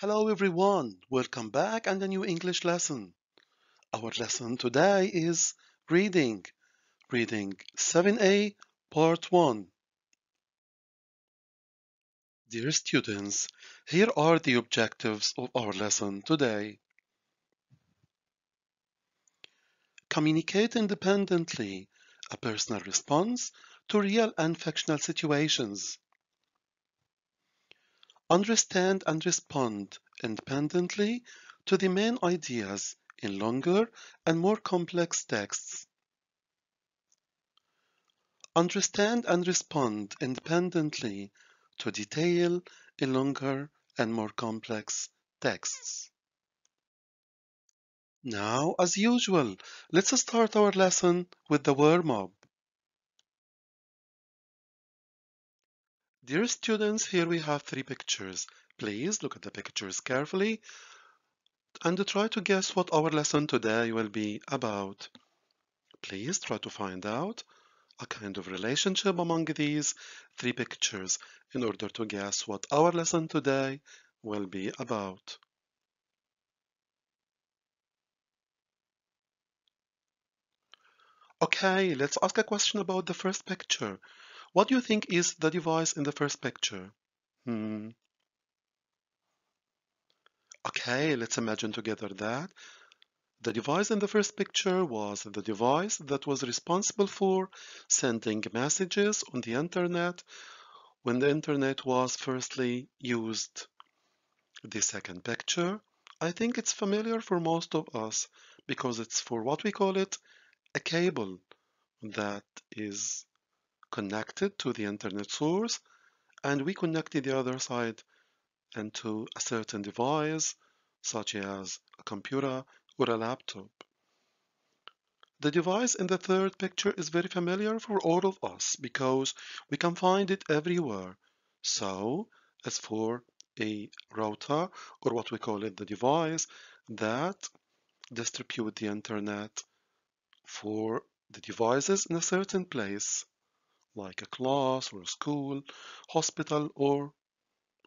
Hello everyone, welcome back and a new English lesson. Our lesson today is reading 7a part 1. Dear students, here are the objectives of our lesson today. Communicate independently, a personal response to real and fictional situations. Understand and respond independently to the main ideas in longer and more complex texts. Understand and respond independently to detail in longer and more complex texts. Now, as usual, let's start our lesson with the warm-up. Dear students, here we have 3 pictures. Please look at the pictures carefully and try to guess what our lesson today will be about. Please try to find out a kind of relationship among these 3 pictures in order to guess what our lesson today will be about. Okay, let's ask a question about the first picture. What do you think is the device in the first picture? Okay, let's imagine together that the device in the first picture was the device that was responsible for sending messages on the internet when the internet was firstly used. The second picture, I think it's familiar for most of us because it's for what we call it a cable that is connected to the internet source, and we connected the other side into a certain device such as a computer or a laptop. The device in the third picture is very familiar for all of us because we can find it everywhere. So, as for a router, or what we call it, the device that distribute the internet for the devices in a certain place, like a class or a school, hospital, or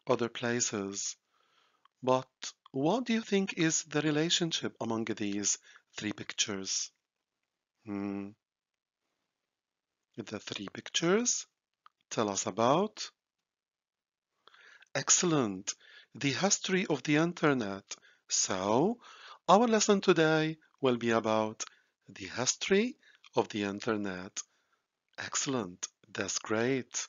other places. But what do you think is the relationship among these 3 pictures? The 3 pictures tell us about. Excellent. The history of the internet. So, our lesson today will be about the history of the internet. Excellent. That's great.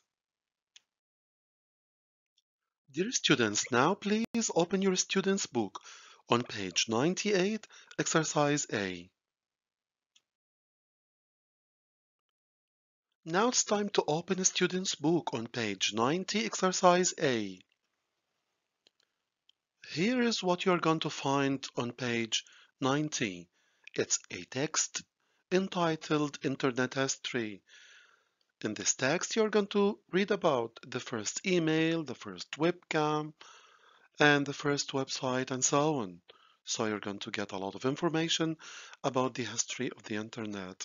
Dear students, now please open your student's book on page 98, exercise A. Now it's time to open a student's book on page 90, exercise A. Here is what you're going to find on page 90. It's a text entitled Internet History. In this text, you're going to read about the first email, the first webcam, and the first website, and so on. So you're going to get a lot of information about the history of the Internet.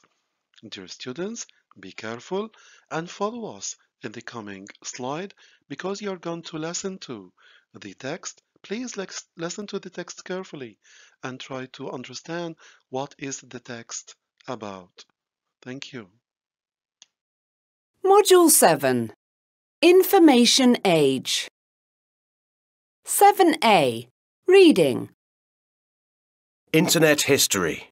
Dear students, be careful and follow us in the coming slide because you're going to listen to the text. Please listen to the text carefully and try to understand what is the text about. Thank you. Module 7. Information Age. 7a. Reading. Internet history.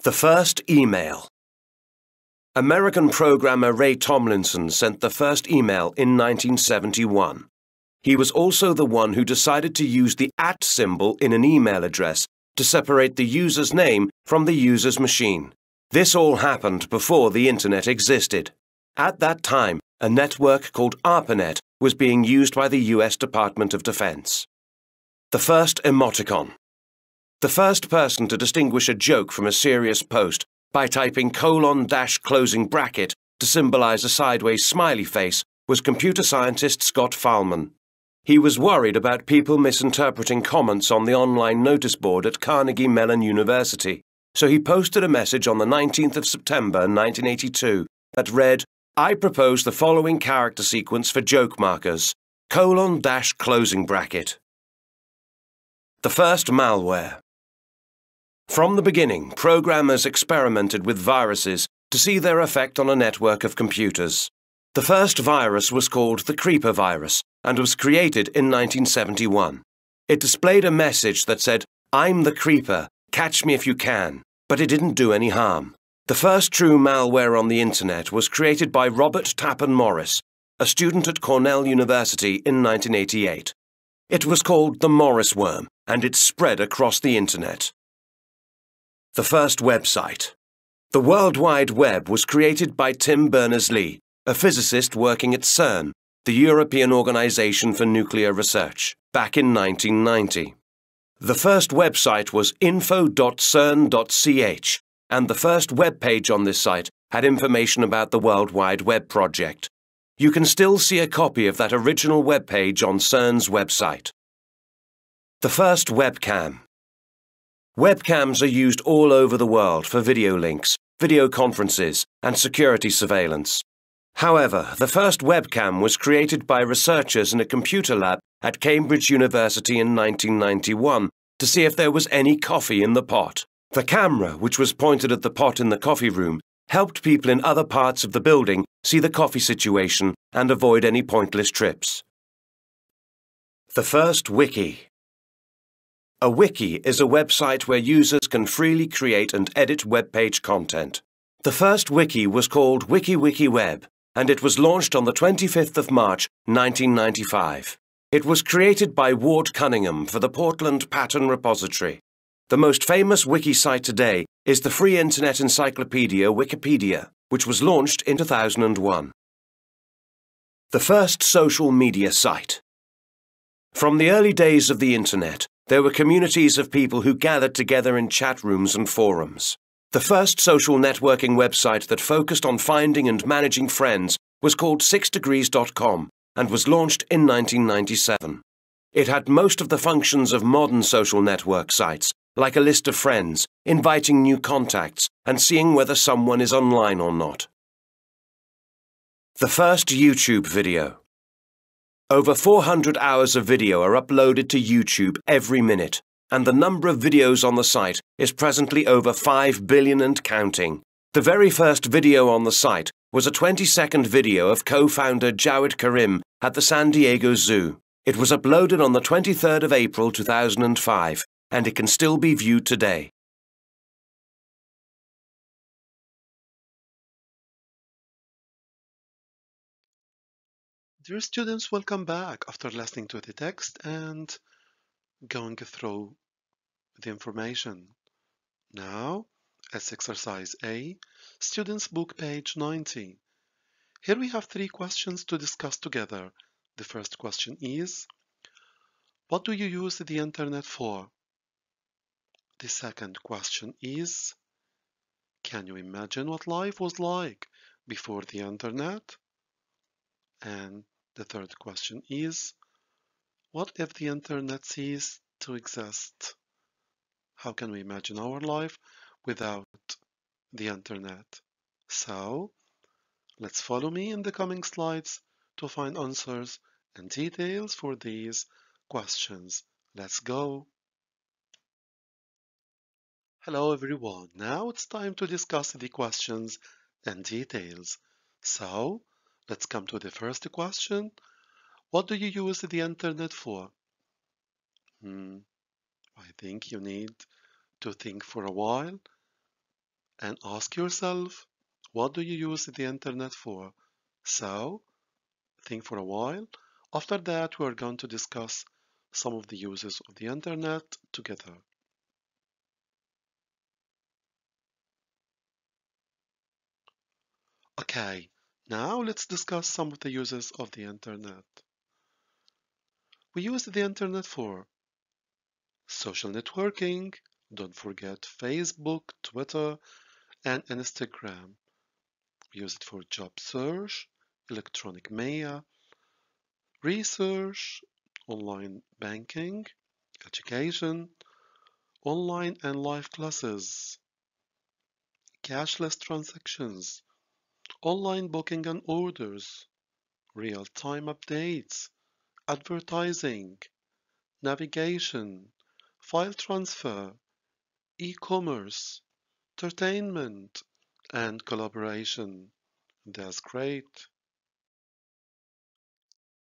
The first email. American programmer Ray Tomlinson sent the first email in 1971. He was also the one who decided to use the @ symbol in an email address to separate the user's name from the user's machine. This all happened before the Internet existed. At that time, a network called ARPANET was being used by the US Department of Defense. The first emoticon. The first person to distinguish a joke from a serious post by typing :closing bracket to symbolize a sideways smiley face was computer scientist Scott Fahlman. He was worried about people misinterpreting comments on the online notice board at Carnegie Mellon University, so he posted a message on the 19th of September 1982 that read, "I propose the following character sequence for joke markers: :closing bracket." The first malware. From the beginning, programmers experimented with viruses to see their effect on a network of computers. The first virus was called the Creeper virus and was created in 1971. It displayed a message that said, "I'm the Creeper, catch me if you can," but it didn't do any harm. The first true malware on the internet was created by Robert Tappan Morris, a student at Cornell University in 1988. It was called the Morris worm, and it spread across the internet. The first website. The World Wide Web was created by Tim Berners-Lee, a physicist working at CERN, the European Organization for Nuclear Research, back in 1990. The first website was info.cern.ch, and the first web page on this site had information about the World Wide Web project. You can still see a copy of that original web page on CERN's website. The first webcam. Webcams are used all over the world for video links, video conferences, and security surveillance. However, the first webcam was created by researchers in a computer lab at Cambridge University in 1991 to see if there was any coffee in the pot. The camera, which was pointed at the pot in the coffee room, helped people in other parts of the building see the coffee situation and avoid any pointless trips. The first wiki. A wiki is a website where users can freely create and edit web page content. The first wiki was called WikiWikiWeb, and it was launched on the 25th of March, 1995. It was created by Ward Cunningham for the Portland Pattern Repository. The most famous wiki site today is the free internet encyclopedia Wikipedia, which was launched in 2001. The first social media site. From the early days of the internet, there were communities of people who gathered together in chat rooms and forums. The first social networking website that focused on finding and managing friends was called 6degrees.com and was launched in 1997. It had most of the functions of modern social network sites, like a list of friends, inviting new contacts, and seeing whether someone is online or not. The first YouTube video. Over 400 hours of video are uploaded to YouTube every minute, and the number of videos on the site is presently over 5 billion and counting. The very first video on the site was a 20-second video of co-founder Jawed Karim at the San Diego Zoo. It was uploaded on the 23rd of April 2005, and it can still be viewed today. Dear students, welcome back after listening to the text and going through the information. Now, as exercise A, students book page 90. Here we have 3 questions to discuss together. The first question is, what do you use the internet for? The second question is, can you imagine what life was like before the internet? And the third question is, what if the internet ceased to exist? How can we imagine our life without the internet? So, let's follow me in the coming slides to find answers and details for these questions. Let's go. Hello everyone. Now it's time to discuss the questions and details. So, let's come to the first question. What do you use the internet for? I think you need to think for a while and ask yourself, what do you use the internet for? So, think for a while. After that, we are going to discuss some of the uses of the internet together. Okay, now let's discuss some of the uses of the internet. We use the internet for social networking. Don't forget Facebook, Twitter, and Instagram. We use it for job search, electronic mail, research, online banking, education, online and live classes, cashless transactions, online booking and orders, real-time updates, advertising, navigation, file transfer, e-commerce, entertainment, and collaboration. That's great.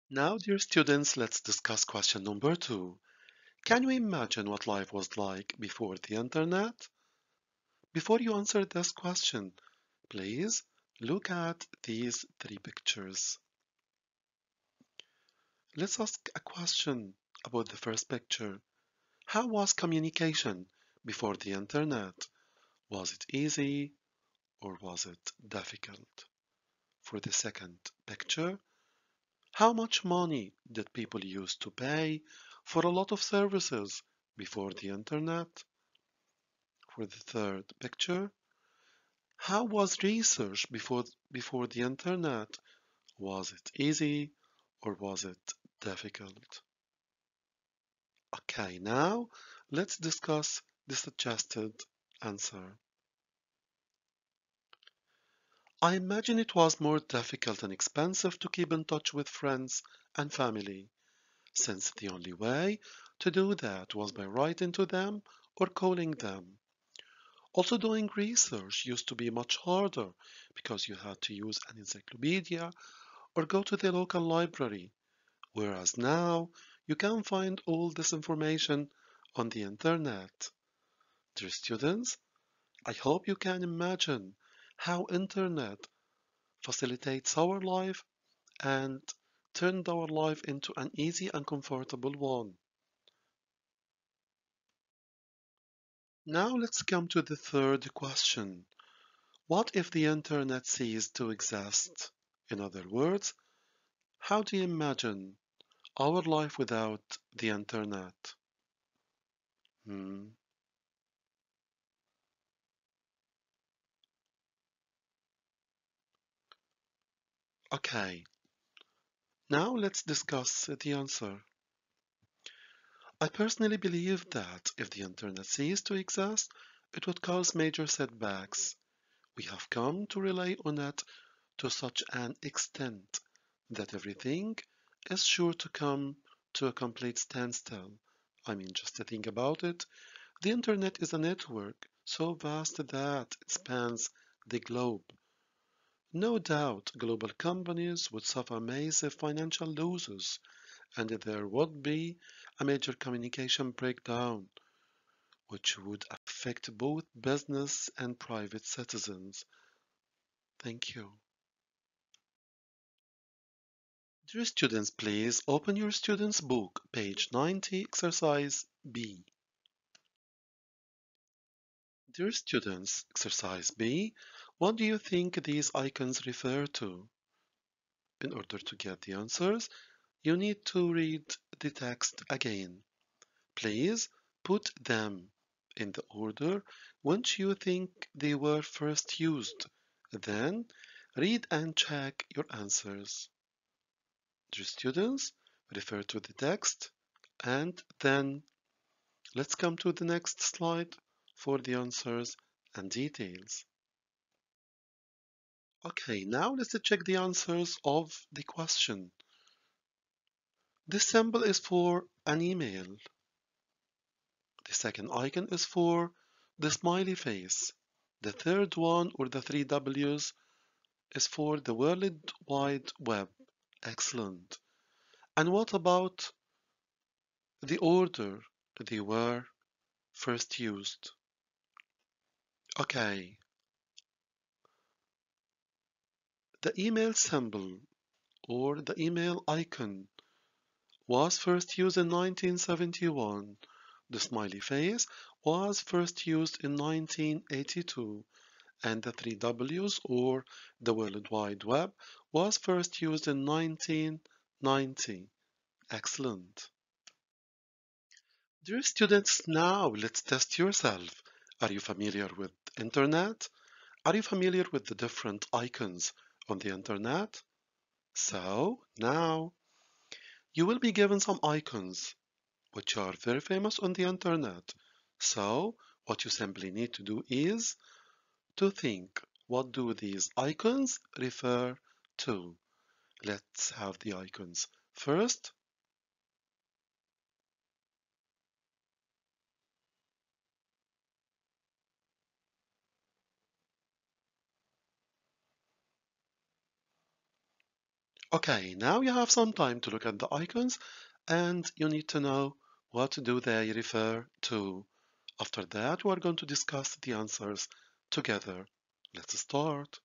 Now, dear students, let's discuss question number 2. Can you imagine what life was like before the internet? Before you answer this question, please look at these 3 pictures. Let's ask a question about the first picture. How was communication before the internet? Was it easy or was it difficult? For the second picture, how much money did people use to pay for a lot of services before the internet? For the third picture, how was research before the internet? Was it easy or was it difficult? Okay, now let's discuss the suggested answer. I imagine it was more difficult and expensive to keep in touch with friends and family, since the only way to do that was by writing to them or calling them. Also, doing research used to be much harder because you had to use an encyclopedia or go to the local library, whereas now you can find all this information on the internet. Dear students, I hope you can imagine how internet facilitates our life and turned our life into an easy and comfortable one. Now let's come to the third question. What if the internet ceased to exist? In other words, how do you imagine our life without the internet? Hmm. Okay, now let's discuss the answer. I personally believe that if the internet ceased to exist, it would cause major setbacks. We have come to rely on it to such an extent that everything is sure to come to a complete standstill. I mean, just to think about it, the internet is a network so vast that it spans the globe. No doubt, global companies would suffer massive financial losses, and there would be a major communication breakdown, which would affect both business and private citizens. Thank you. Dear students, please open your student's book, page 90, exercise B. Dear students, exercise B, what do you think these icons refer to? In order to get the answers, you need to read the text again. Please put them in the order which you think they were first used. Then read and check your answers. Dear students, refer to the text and then let's come to the next slide for the answers and details. Okay, now let's check the answers of the question. This symbol is for an email. The second icon is for the smiley face. The third one, or the 3 W's, is for the World Wide Web. Excellent. And what about the order they were first used? Okay, the email symbol or the email icon was first used in 1971. The smiley face was first used in 1982, and the 3 W's or the World Wide Web was first used in 1990. Excellent. Dear students, now let's test yourself. Are you familiar with internet? Are you familiar with the different icons on the internet? So, now you will be given some icons which are very famous on the internet. So, what you simply need to do is to think, what do these icons refer to? Let's have the icons. First, Okay, now you have some time to look at the icons and you need to know what do they refer to. After that, we are going to discuss the answers together. Let's start.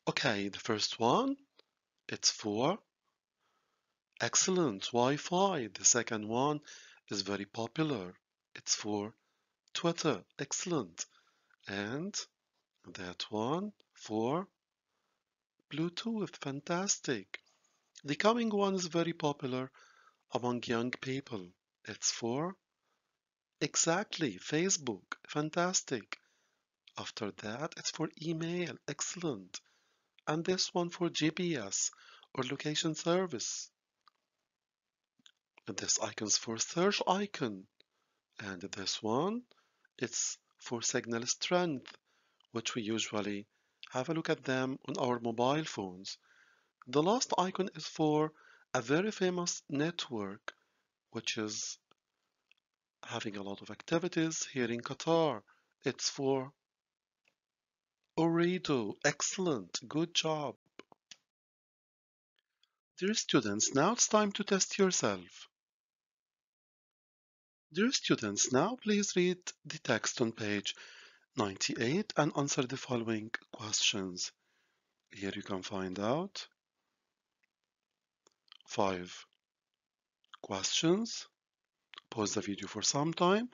Okay, the first one, it's for excellent Wi-Fi. The second one is very popular. It's for Twitter. Excellent. And that one for Bluetooth. Fantastic. The coming one is very popular among young people. It's for exactly Facebook. Fantastic. After that, it's for email. Excellent. And this one for GPS or location service. And this icon's for search icon. And this one, it's for signal strength, which we usually have a look at them on our mobile phones. The last icon is for a very famous network, which is having a lot of activities here in Qatar. It's for Ooredoo. Excellent. Good job. Dear students, now it's time to test yourself. Dear students, now please read the text on page 98 and answer the following questions. Here you can find out 5 questions. Pause the video for some time.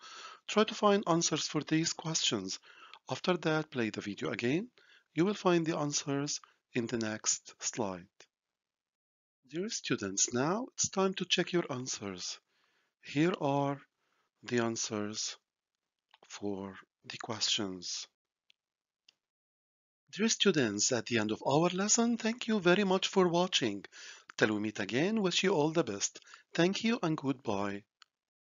Try to find answers for these questions. After that, play the video again. You will find the answers in the next slide. Dear students, now it's time to check your answers. Here are the answers for the questions. Dear students, at the end of our lesson, thank you very much for watching. Till we meet again, wish you all the best. Thank you and goodbye.